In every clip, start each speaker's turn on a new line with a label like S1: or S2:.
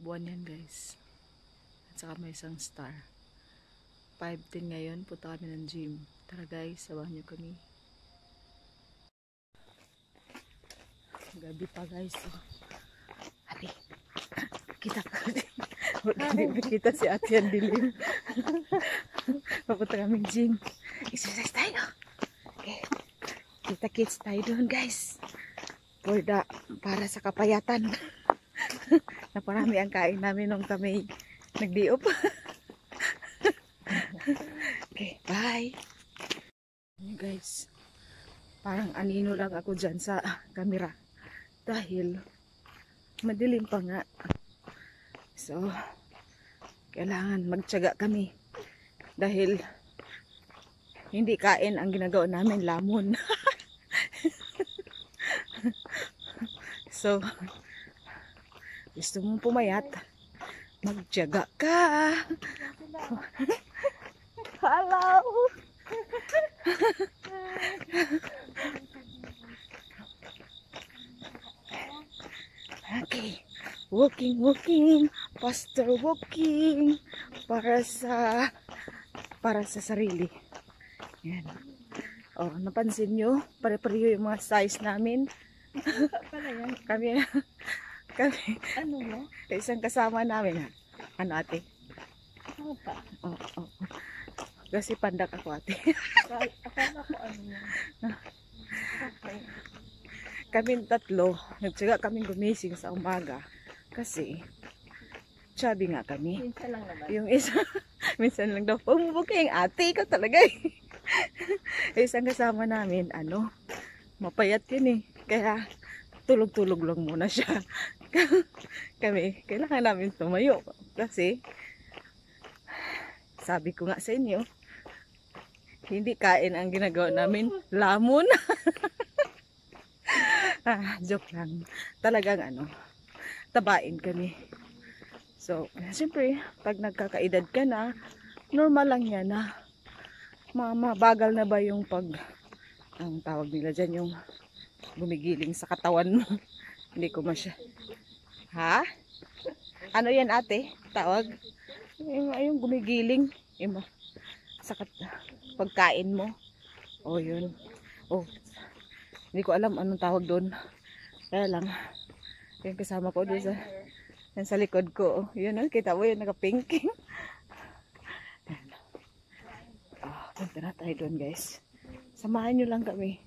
S1: buwan yan guys. At saka may isang star. 5:10 ngayon, punta kami ng gym. Tara guys, sabahan nyo kami. Gabi pa guys. Ate, kita ka. Hindi kita si ate yan dilim. Papunta kami gym. Exercise tayo. Okay. Kita kids tayo doon guys. Para sa kapayatan. Naparami ang kain namin nung kami nagdiop. Okay, bye. Guys, parang anino lang ako dyan sa camera. Dahil madilim pa nga. So, kailangan magtiyaga kami. Dahil hindi kain ang ginagawa namin, lamon. So, gusto mong pumayat, magtiyaga ka. Hello! Okay, walking, faster walking para sa sarili. Yan. Oh, napansin nyo, pare-pareho yung mga size namin. kami ano mo? Isang kasama namin. Ano ate? Ano pa? Oh. Kasi pandak ako ate. Akala ko ano yan. Okay. Kaming tatlo, nagtsaga kaming gumising sa umaga. Kasi, chubby nga kami. Minsan lang naman. Yung isa, minsan lang daw. Pumubuking ate ko talaga eh. Isang kasama namin, mapayat yun eh. Kaya, tulog-tulog lang muna siya. Kami, kailangan namin tumayo. Kasi, sabi ko nga sa inyo, hindi kain ang ginagawa namin, lamon. Joke lang. Talagang tabain kami. So, siyempre, pag nagkakaedad ka na, normal lang yan na mabagal na ba yung ang tawag nila dyan, yung gumigiling sa katawan mo. Hindi ko masya. Ha? Ano yan ate? Tawag? Yung gumigiling. Yung sa pagkain mo. Oh, yun. Oh. Hindi ko alam anong tawag doon. Kaya lang, yung kasama ko doon sa likod ko. Yun, kita mo yun, naka-pink. Punta na tayo doon guys. Samahan nyo lang kami.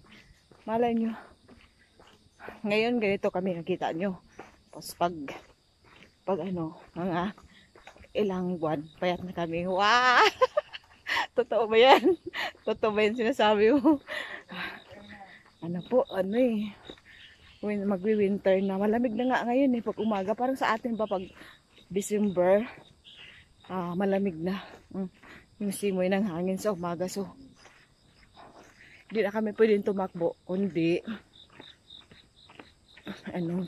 S1: Malay nyo. Ngayon, ganito kami nakita nyo. Tapos mga ilang buwan, payat na kami. Wow! Totoo ba yan? Totoo ba yan sinasabi mo? Magwi-winter na. Malamig na nga ngayon eh, pag umaga. Parang sa atin pa pag December, malamig na. Yung simoy ng hangin sa umaga. So, hindi na kami pwedeng tumakbo. Kundi,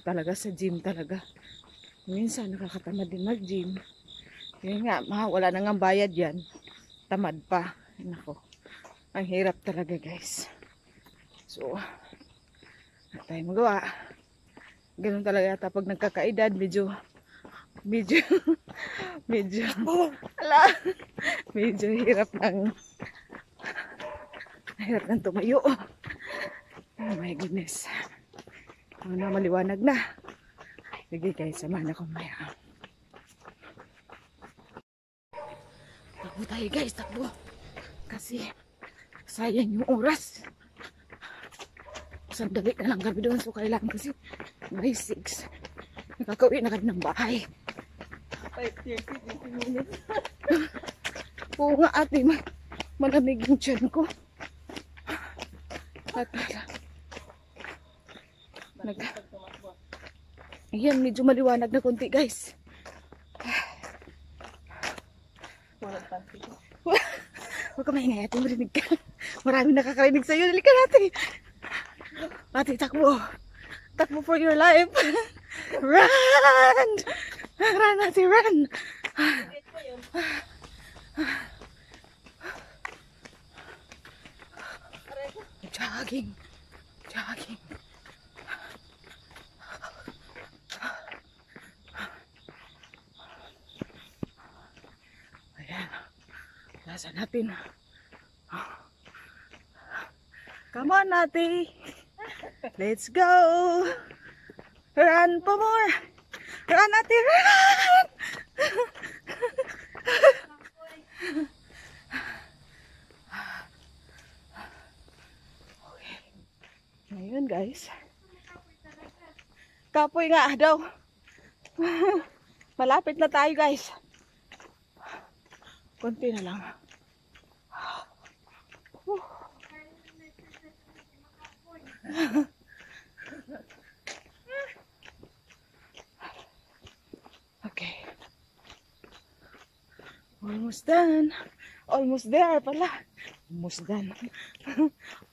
S1: talaga sa gym talaga. Minsan nakakatamad din mag-gym. Yun nga, wala na nga bayad yan. Tamad pa. Nako, ang hirap talaga guys. So, wala tayong magawa. Ganun talaga yata pag nagkakaedad, medyo hirap ng tumayo. Oh my goodness. Maliwanag na. Sige guys, samahan ako maya. Takbo tayo guys, takbo. Kasi sayang yung oras. Sandali na lang kami doon. So kailangan kasi by 6 nakakauwi na kami ng bahay. 5:30 minutes. Oo nga ate, malamig yung tiyan ko. Ayan, medyo maliwanag na konti guys. Huwag ka maingay ate, marinig ka. Maraming nakakarinig sa'yo. Dali ka natin. Ate, takbo. Takbo for your life. Run! Run, ate, run! Jogging. Iwasan natin. Come on, Ate. Let's go. Run for more. Run, Ate, run. Okay. Ngayon, guys. Kapoy nga daw. Malapit na tayo, guys. Konti na lang. Okay. Almost done. Almost there pala. Almost done.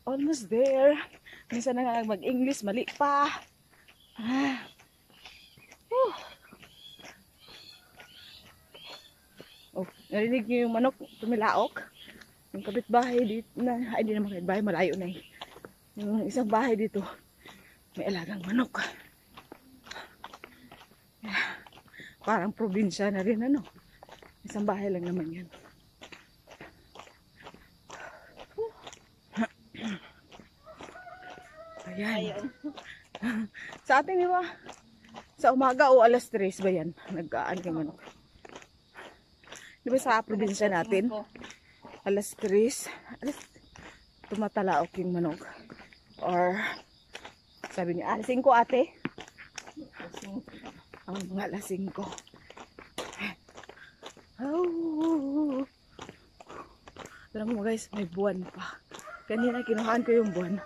S1: Almost there. Minsan na nga mag-English, mali pa. Oh, narinig niyo yung manok tumilaok? Yung kapitbahay dito na, ay di naman kapitbahay, malayo na eh. Yung isang bahay dito, may alagang manok. Parang probinsya na rin ano. Isang bahay lang naman yan. Ayan. Sa atin, di ba? Sa umaga o alas 3 ba yan? Nag-aan yung manok. Di ba sa probinsya natin? Alas 3, tumatalaok yung manok. Or, sabi niya, alas 5 ate? Mga alas 5. Oh. Alam mo guys, may buwan pa. Kanina kinuhaan ko yung buwan.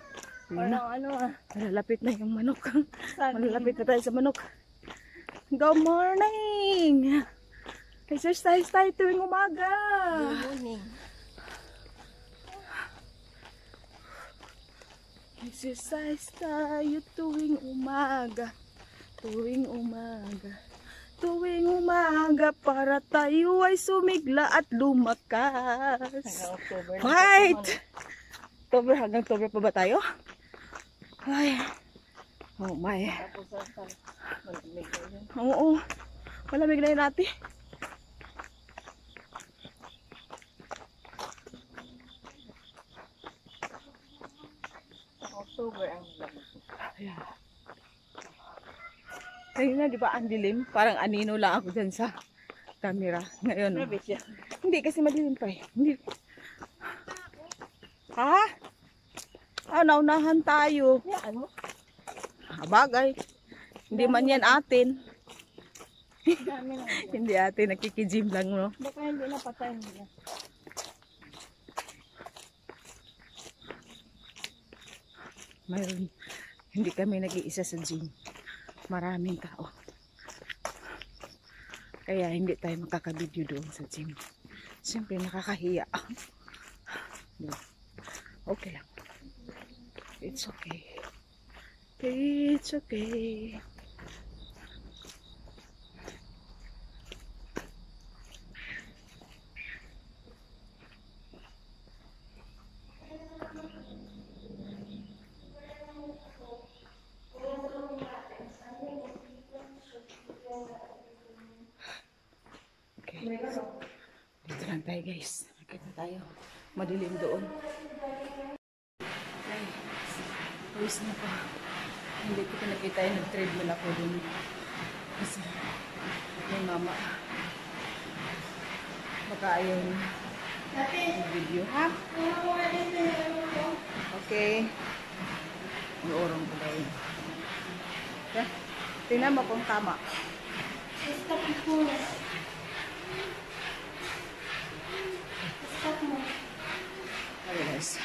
S1: Malalapit na yung manok. Malalapit na tayo sa manok. Good morning! Exercise tayo tuwing umaga.
S2: Good morning.
S1: Exercise tayo tuwing umaga. Tuwing umaga. Tuwing umaga para tayo ay sumigla at lumakas. Fight! October, hanggang October pa ba tayo? Ay. Oh my. Oo. Malamig na yun natin.
S2: October ang lamig.
S1: Yeah. Kanina di ba ang dilim? Parang anino lang ako dyan sa camera. Ngayon. Hindi kasi madilim pa eh. Hindi. Ha? Naunahan tayo.
S2: Ano?
S1: Bagay. Hindi man yan atin.
S2: Dami na.
S1: Hindi atin. Nakikijim lang, no?
S2: Baka hindi napatay nila.
S1: Mayroon. Hindi kami nag-iisa sa gym. Maraming tao. Kaya hindi tayo makakabidyo doon sa gym. Siyempre nakakahiya. Okay lang. It's okay. It's okay. Dito lang tayo guys. Nakita tayo. Madilim doon. Ay, pawis na pa. Hindi ko pinakita yung nag-treadmill ako doon. Kasi may mama. Baka ayaw niya. Video. Ha? Okay. Iorong ko daw yun. Okay. Tingnan mo kung tama. Okay guys.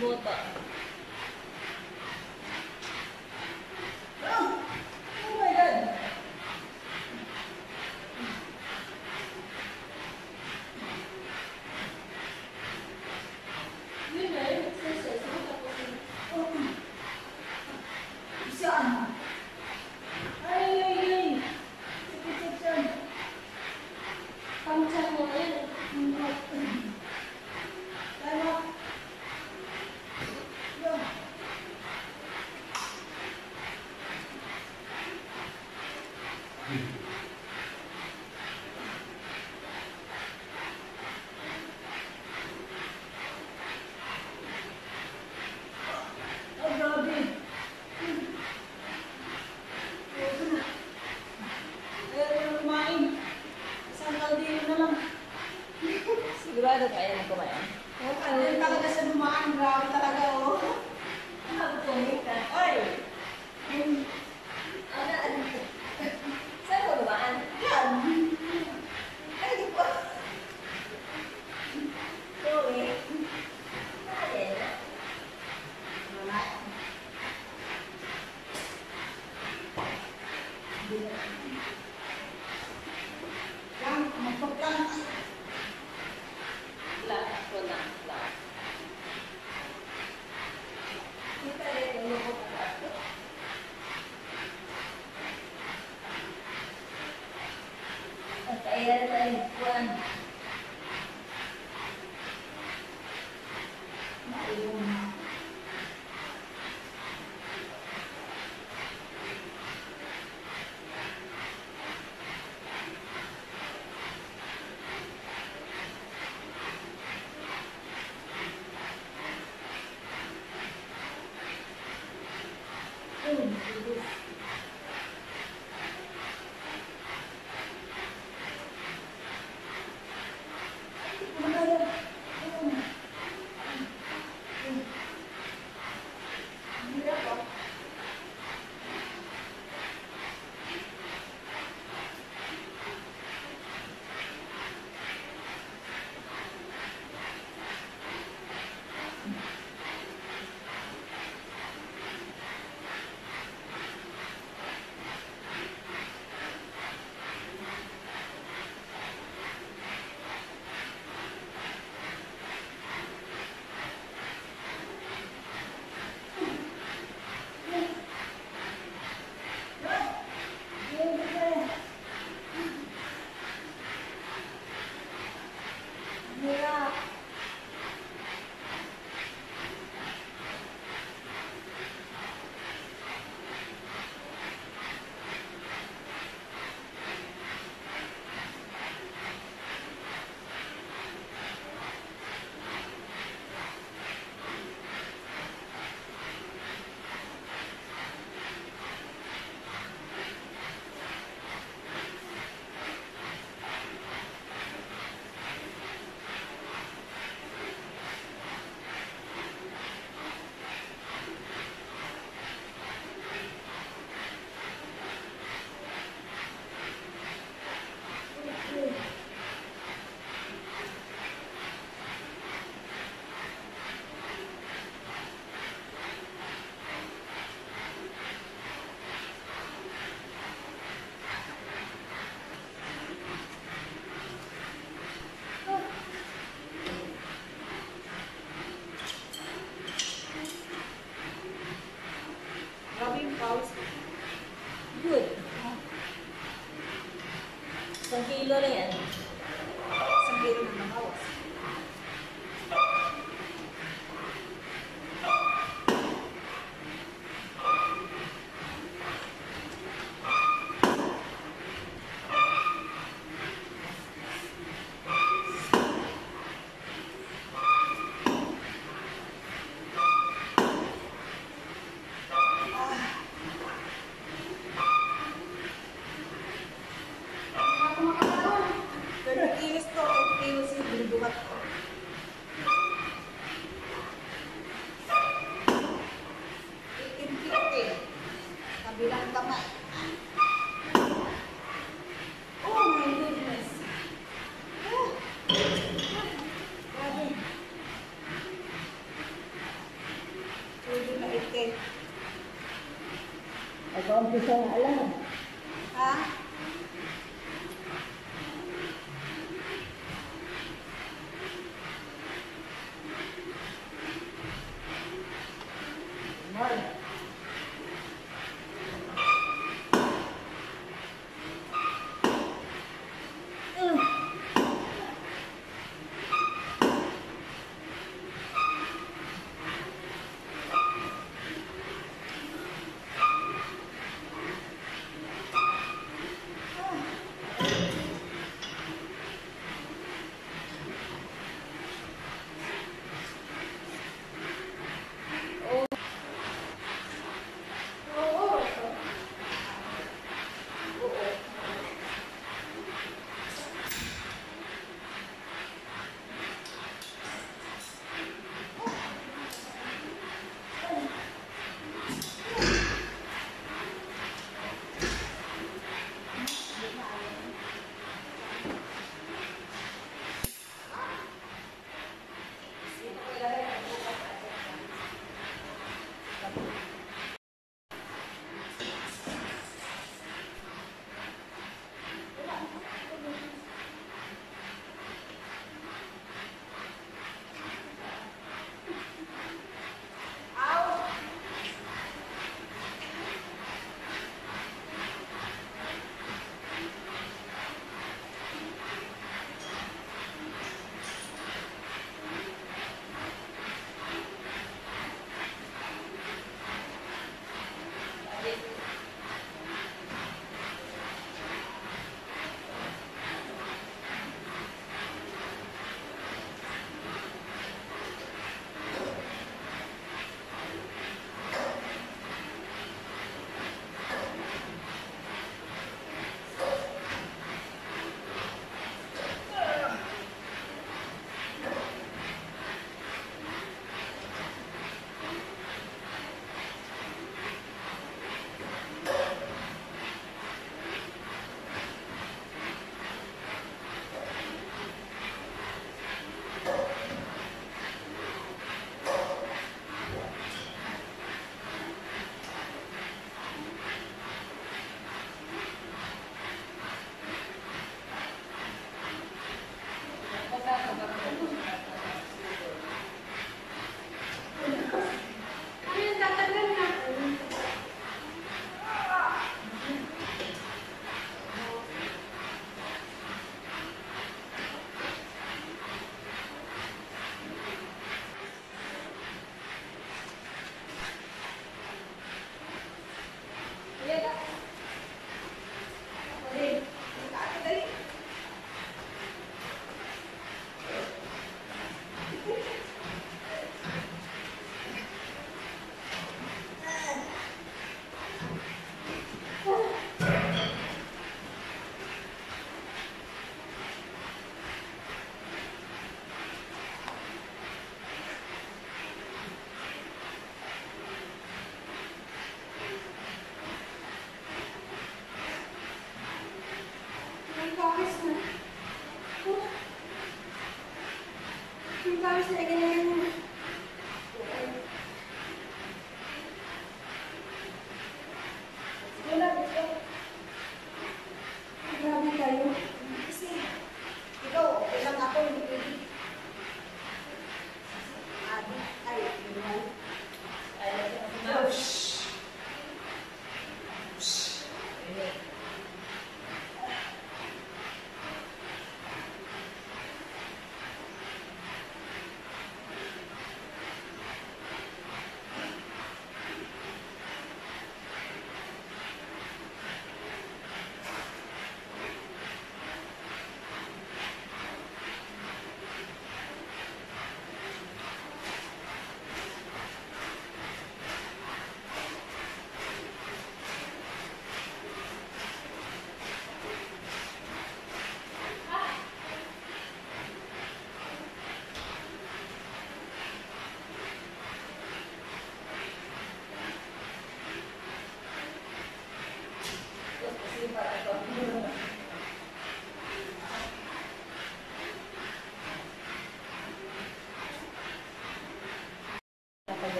S2: Boto. Sigurado kaya mo kumain?
S1: Ano talaga sa dumaan, grabe talaga oh.
S2: Oy! Saan mo dumaan?
S1: Yan.
S2: Ay, di ba? Sorry. Ayun.
S1: Yan, magpagkan.
S2: Lahat ko na. Lahat. Kita rin yung loob ng ato. At ayan tayo buwan. Good. Isang kilo na yan.
S1: Isang kilo na nabawas.
S2: nga alam.
S3: Ha?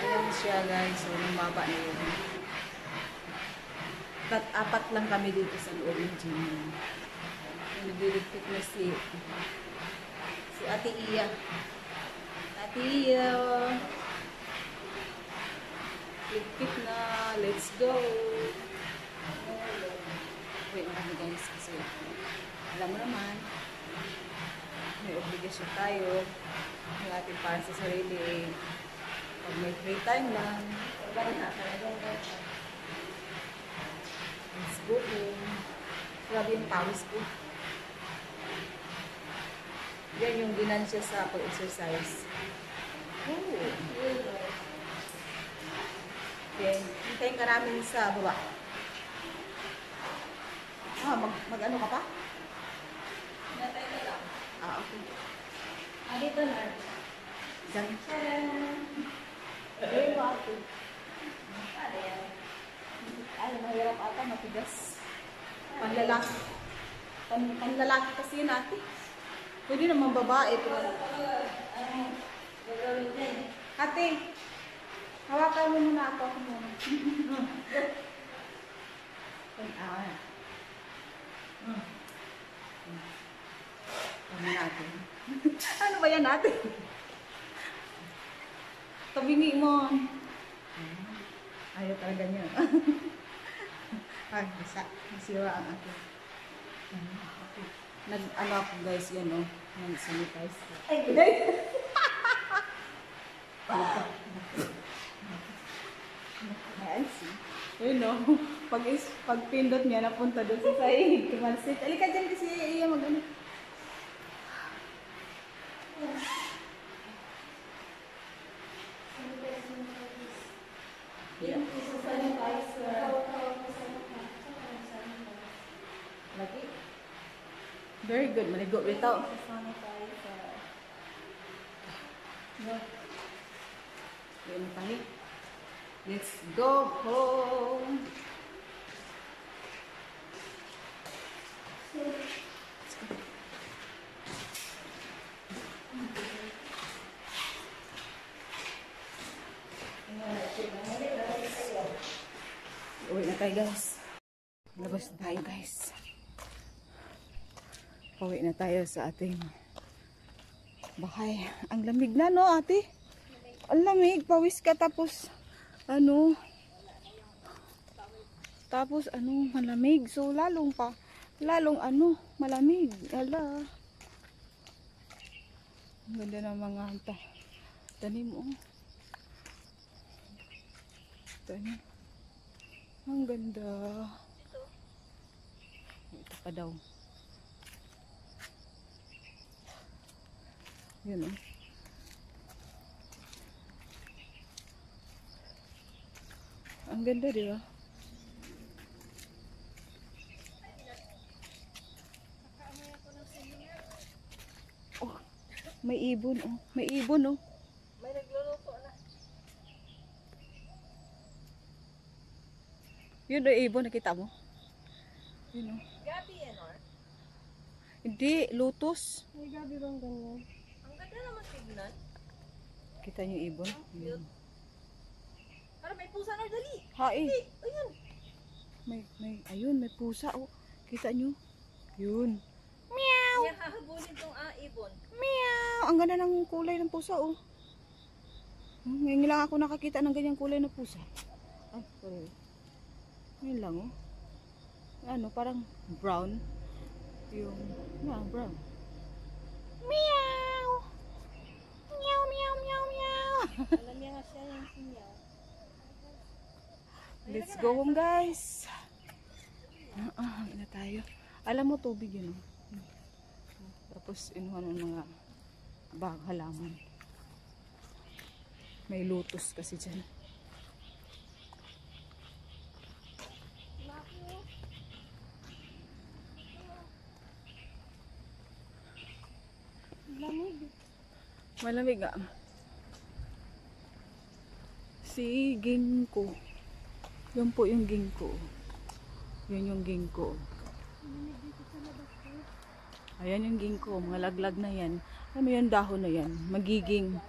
S1: Ayan siya guys. So, baba na yun. Apat lang kami dito sa loob ng gym. Nagdiligpit na si Ate Iya. Ate Iya. Ligpit na. Let's go. Wait na kami guys kasi alam mo naman may obligasyon tayo ng ating para sa sarili. Pag may free time lang, let's go home. Grabe yung pawis ko. Yan yung ginansya sa pag-exercise. Oh. Okay, hintayin ka namin sa baba. Mag-ano ka pa?
S2: Natay ka lang.
S1: Okay.
S2: Dito na.
S1: Diyan.
S2: Very happy. Ano yan?
S1: Ay, mahirap ata, matigas. Panlalaki. Panlalaki kasi yun ate. Pwede naman babae. Pero...
S2: Gagawin din.
S1: Ate, hawakan mo muna ako. Ako muna. Ano natin? Ano ba yan ate? Tabingi mo. Ayaw talaga niya. Ay, nasira ang akin. Okay. Nag-ano ako guys, yan o. Nag-sanitize. Ay, guys! Ayan, see. Yun o. Pag pindot niya, napunta doon sa sahig. Tumalsit. Alika dyan kasi iya mag-ano. Lagi. Very good. Maligo rito. Yan tayo. Let's go home. Let's go. Uwi na tayo guys. Labas na tayo guys. Pauwi na tayo sa ating bahay. Ang lamig na no ate? Ang lamig. Pawis ka tapos ano? Tapos ano? Malamig. So lalong ano? Malamig. Ala. Ang ganda ng mga tanim mo. Tanim. Ang ganda. Ito pa daw. Yun o. Ang ganda, di ba? Oh, may ibon oh. May ibon oh.
S2: May nagluluto na.
S1: Yun o ibon, nakita mo? Yun o.
S2: Gabi yan or?
S1: Hindi, lotus.
S2: May gabi bang ganyan? Ang ganda naman tignan.
S1: Kita niyo yung ibon? Yun.
S2: Para may pusa na dali.
S1: Hai.
S2: Ayun.
S1: Ayun, may pusa oh. Kita niyo? Yun.
S2: Yan hahabulin tong ibon.
S1: Meow! Ang ganda ng kulay ng pusa oh. Ngayon lang ako nakakita ng ganyang kulay na pusa. Ay, sorry. Ngayon lang oh. Ano, parang brown. Yung, brown. Meow! Meow, meow, meow, meow!
S2: Alam niya nga siya yung sinyaw.
S1: Let's go home guys. Na tayo. Alam mo tubig yun oh. Tapos inuha ng mga halaman. May lotus kasi dyan. Malamig ah. Si ginkgo. Yan po yung ginkgo. Yan yung ginkgo. Ayan yung ginkgo. Mga laglag na yan. Ano yung dahon na yan? Magiging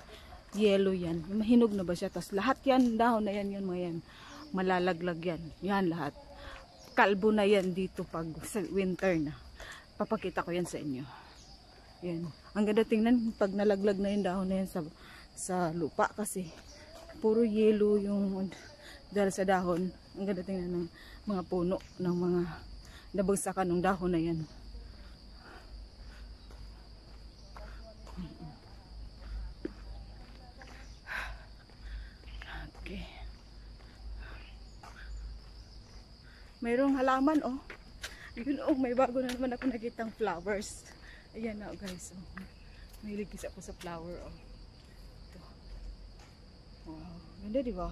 S1: yellow yan. Mahinog na ba siya? Tapos lahat yan, dahon na yan, yan mga yan. Malalaglag yan. Yan lahat. kalbo na yan dito pag sa winter na. Papakita ko yan sa inyo. Yan. Ang ganda tingnan pag nalaglag na yung dahon na yan sa lupa kasi puro yellow yung dahil sa dahon. Ang ganda tingnan ng mga puno ng mga nabagsakan ng dahon na yan. Okay. Mayroong halaman oh. Yun oh, may bago na naman ako nakitang flowers. Ayan na oh, guys. Oh. Mahilig kasi ako sa flower oh. Ito. Wow, ganda di ba?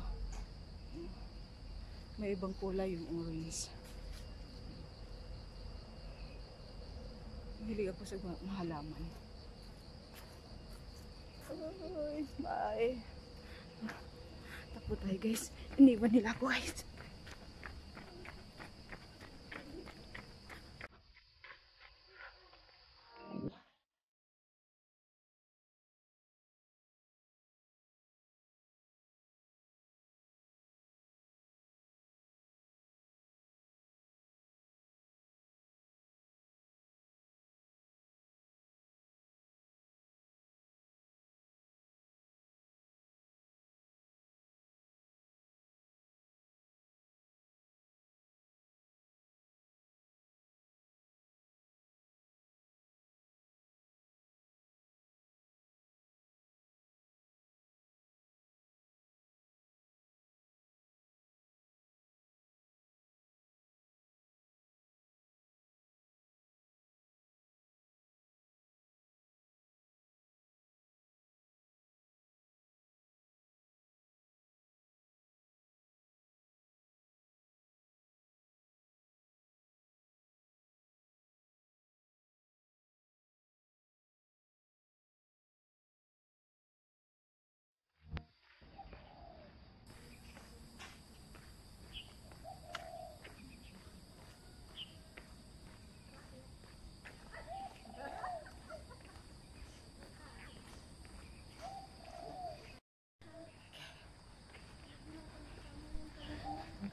S1: May ibang kulay yung orange. Mahilig ako sa mga halaman. Ay, bye. Takbo tayo guys. Iniwan nila ako guys.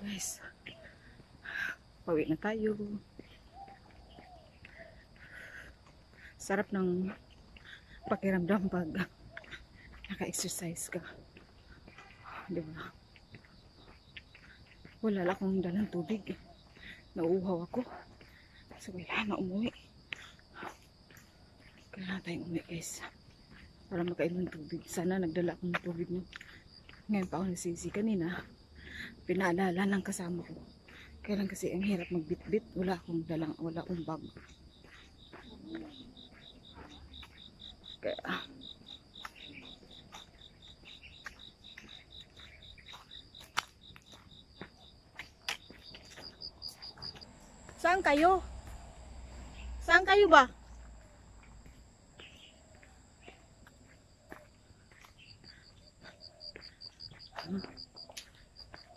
S1: Guys, pauwi na tayo. Sarap ng pakiramdam pag naka-exercise ka, di ba? Wala lang akong dalang tubig, nauuhaw ako, so kailangan na umuwi. Kailangan tayong umuwi guys para makainom ng tubig. Sana nagdala akong tubig no? Ngayon pa ako nasisi kanina. Pinaalala ng kasama ko. Kailan kasi ang hirap magbitbit. Wala akong bag. Kaya saan kayo? Saan kayo ba?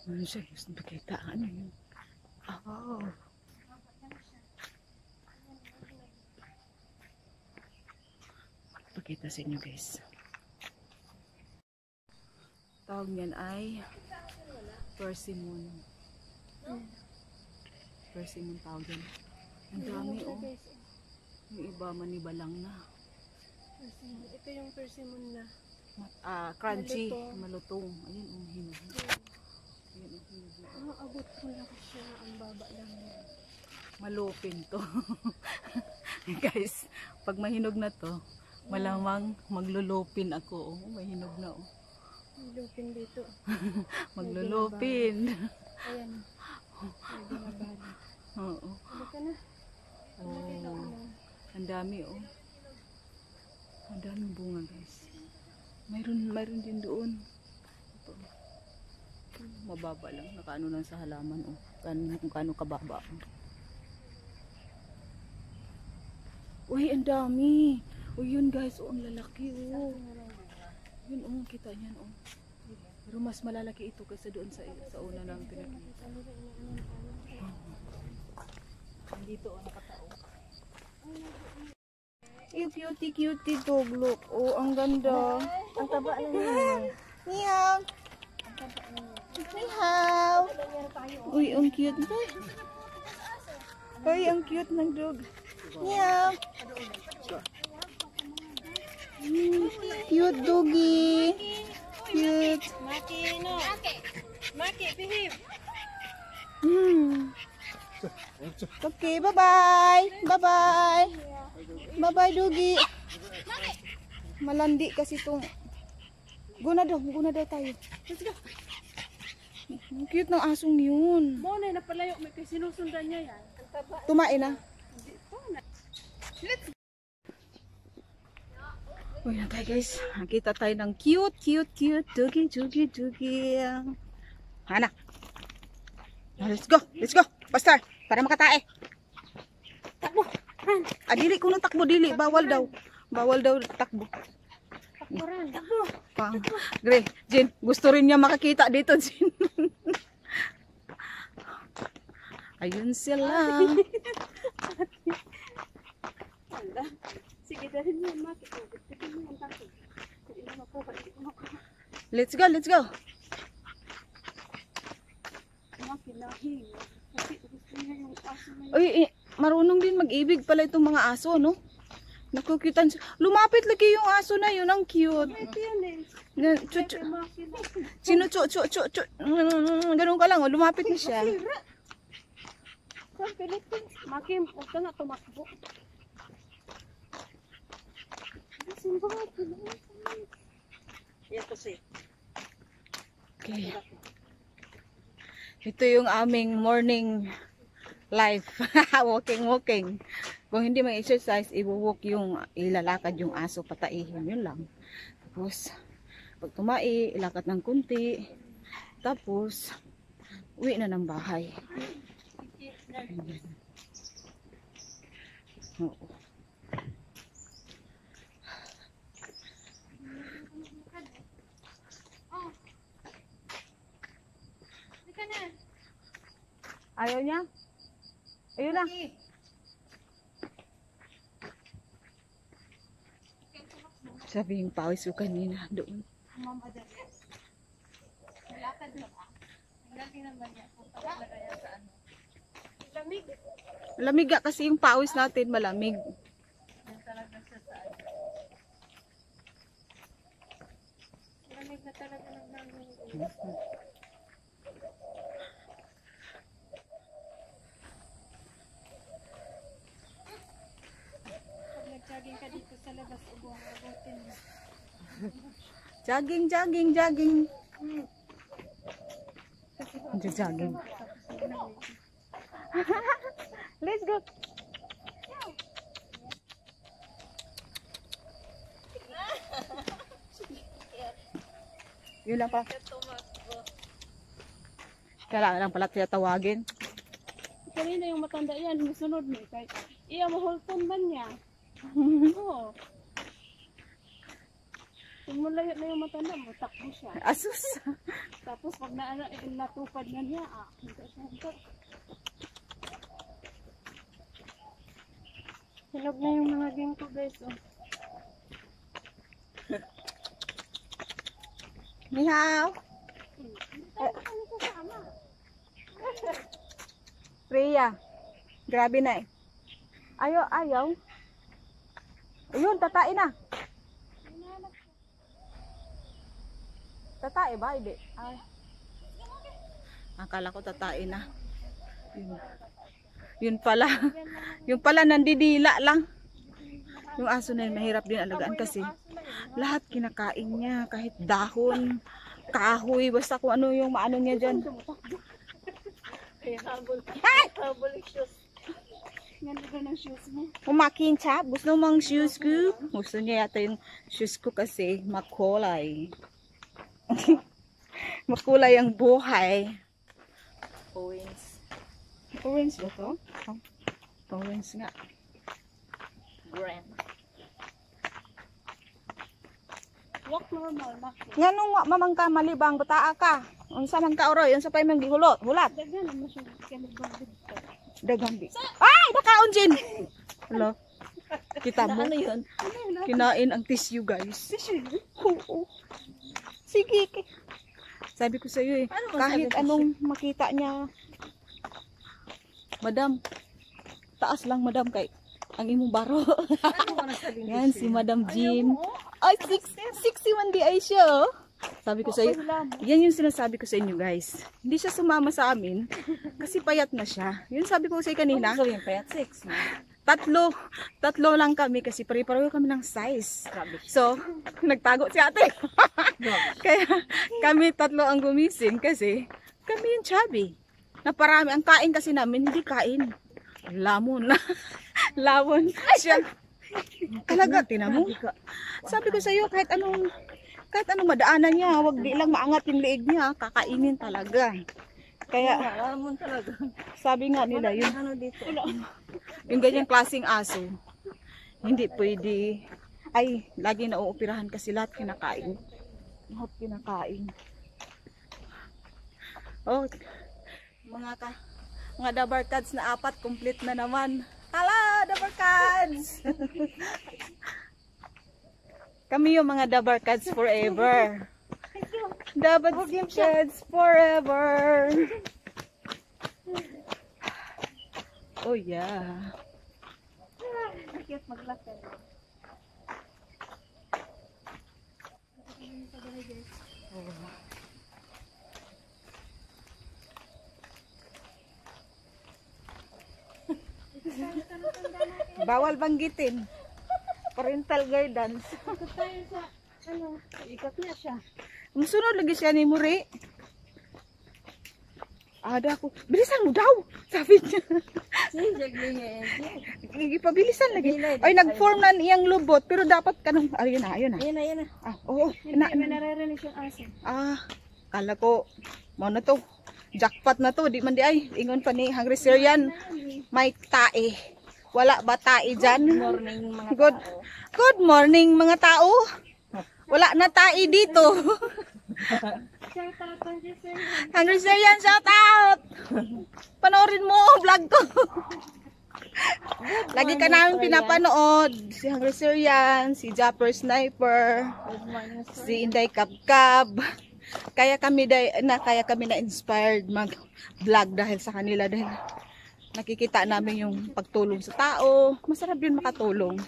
S1: Ano siya? Gusto nakita. Ano yun? Oh. Magpakita sa inyo guys. Tawag niyan ay persimmon. Persimmon tawag yan. Ang dami oh. Yung iba manibalang na.
S2: Ito yung persimmon na.
S1: Crunchy. Malutong. Ayun ang hinog.
S2: Abot ko lang siya. Ang baba lang yan.
S1: Malupin to. Guys, pag mahinog na to, malamang maglulupin ako. Oh, mahinog na oh.
S2: Maglupin dito.
S1: Maglulupin.
S2: Ayan. May binabali.
S1: Oo.
S2: Ano ka na?
S1: Oh. Ang dami oh. Ang daming bunga guys. Mayroon din doon. Ito. Mababa lang. Nakaano lang sa halaman oh. Kung kano kababa. Uy, ang dami. Uy, yun guys. Oh, ang lalaki oh. Yun oh, kita niyan oh. Pero mas malalaki ito kaysa doon sa una ng pinakita. Dito oh, nakatao. Yung cutie dog look. Oh, ang ganda.
S2: Ang taba na yun.
S1: Meow. Meow. Uy, ang cute. Ay, ang cute ng dog. Meow. Cute doggy. Cute.
S2: Maki, no. Maki, behave.
S1: Okay, bye-bye. Bye-bye. Bye-bye, doggy. Malandi kasi itong... Guna daw tayo. Let's go. Ang cute ng asong yun.
S2: Mo na napalayo, may sinusundan niya yan. Ang taba.
S1: Tumain na. Uy, na tayo guys. Nakita tayo ng cute doggy. Hana. Let's go. Basta, para makatae. Takbo. Dili ko nang takbo, dili. Bawal daw takbo.
S2: Takbo.
S1: Gre, Jin, gusto rin niya makakita dito, Jin. Ayun sila.
S2: Sige, dahil mo, Maki. Sige mo yung takbo. Hindi mo makuha.
S1: Let's go.
S2: Maki, lahing. Kasi gusto niya yung aso na yun.
S1: Uy, marunong din mag-ibig pala itong mga aso, no? Nakukitan siya. Lumapit lagi yung aso na yun. Ang cute.
S2: Ito yan eh.
S1: Chuchu.
S2: Maki na.
S1: Sino chu. Ganun ka lang, oh. Lumapit na siya.
S2: Sa Philippines. Maki, huwag ka nga tumakbo. Simba nga, ito siya.
S1: Okay. Ito yung aming morning life. Walking. Kung hindi mag-exercise, i-walk ilalakad yung aso, pataihin. Yun lang. Tapos, pag tumai, ilakad ng kunti. Tapos, uwi na ng bahay. Oo. Ayaw niya? Ayun na. Sabi yung pawis ko kanina doon.
S2: Lamig.
S1: Lamig nga kasi yung pawis natin, malamig.
S2: Lamig na talaga naglalaro. Pag nag-jogging ka dito sa labas, ubuang abutin mo.
S1: Jogging. Jogging. Let's go. Yun lang pa. Kailangan lang pala siya tawagin.
S2: Kanina yung matanda yan, musunod mo. Kahit iya mahulton ba niya? Oo. Kung malayo na yung matanda mo, takbo siya.
S1: Asus.
S2: Tapos pag natupad na niya, hinta. Hinog na yung mga gingko guys. Oh.
S1: Ni hao. Priya. Grabe na eh. Ayaw. Ayun, tatain na. Tatae ba? Hindi. Ay. Akala ko tatae na. Yun pala. Yung pala nandidila lang. Yung aso na yun, mahirap din alagaan kasi lahat kinakain niya. Kahit dahon, kahoy, basta kung ano yung maano niya dyan.
S2: Habol yung shoes. Ganda ng shoes mo.
S1: Umakin siya. Gusto mang shoes ko. Gusto niya yata yung shoes ko kasi makulay. Makulay ang buhay. Orange ba to? Orange nga. Grand.
S2: Walk normal, Maki.
S1: Nga nung mamangka malibang bataa ka. Unsa man ka oroy, unsa pa imong gihulot? Hulat.
S2: Daghan naman siya kanilang dito.
S1: Dagang di. Ay, nakaon Jin. Hello. Kita mo.
S2: Ano yun?
S1: Kinain ang tissue, guys. Oo. Sige. Sabi ko sa iyo eh,
S2: Ano
S1: kahit
S2: masabi
S1: anong makita niya. Madam, taas lang, madam, kay ang imong baro.
S3: Ano ba nasabi
S1: Yan, si Madam Jim. Ay, 61 di ay siya, oh. Sabi ko sa iyo, yan yung sinasabi ko sa inyo, guys. Hindi siya sumama sa amin kasi payat na siya. Yun sabi ko sa iyo kanina.
S3: Ano sabihin payat 6?
S1: Tatlo lang kami kasi pare-pareho kami ng size. So, nagtago si ate. Kaya kami tatlo ang gumising kasi kami yung chubby. Naparami. Ang kain kasi namin, hindi kain. Lamon. Lamon. Siya. Talaga, tinamo. Sabi ko sa iyo, kahit anong madaanan niya, wag di lang maangat yung leeg niya, kakainin talaga. Kaya,
S3: Lamon talaga.
S1: sabi nga nila, yun,
S3: Ano dito?
S1: yung ganyang klaseng aso, hindi pwede, ay, lagi na uupirahan kasi lahat kinakain. Lahat kinakain. Oh, mga dabarkads na 4, complete na naman. Hala, dabarkads! Kami yung mga dabarkads forever. Dabarkads forever. Oh yeah.
S2: Bakit maglakad?
S1: Bawal banggitin. Parental guidance.
S2: Ikot tayo sa, ikot niya siya.
S1: Musunod lagi siya ni Muri. Ada ako. Bilisan mo daw. Sabi niya. Pabilisan lagi. Ay, nag-form na iyang lubot. Pero dapat kanong, ayun na.
S3: Ayan na.
S1: Ah, oo.
S2: Hindi, may naririnig yung aso.
S1: Kala ko, mo na to. Jackpot na to. Di man di ay. Ingon pa ni Hungry Syrian. May tae. Wala ba tae dyan?
S3: Morning mga
S1: Good morning mga tao. Wala na tae dito.
S2: Shout out ang Jesse.
S1: Hungry Syrian, shout out! Panoorin mo ang vlog ko. Lagi ka namin pinapanood. Si Hungry Syrian, si Japper Sniper, si Inday Kabkab. Kaya kami na inspired mag-vlog dahil sa kanila, dahil nakikita namin yung pagtulong sa tao. Masarap yun makatulong.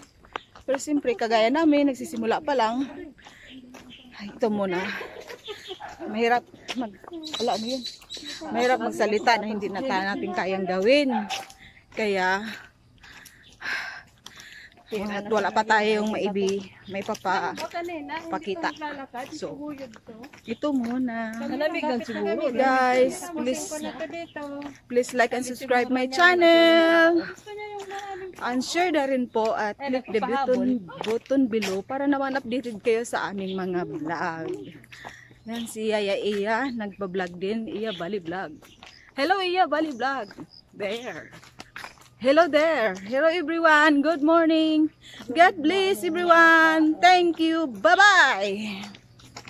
S1: Pero siyempre, kagaya namin, nagsisimula pa lang. Ay, ito muna. Mahirap mahirap magsalita na hindi natin kayang gawin. Kaya at wala pa tayong may pakita. So, ito muna.
S3: Nalabigan siguro.
S1: Guys, please like and subscribe my channel. And share na rin po at click the button below para naman updated kayo sa aming mga vlog. Yan si Yaya Iya, nagpa-vlog din. Iya Bali Vlog. Hello Iya Bali Vlog. There. Hello there. Hello everyone. Good morning. God bless everyone. Thank you. Bye-bye.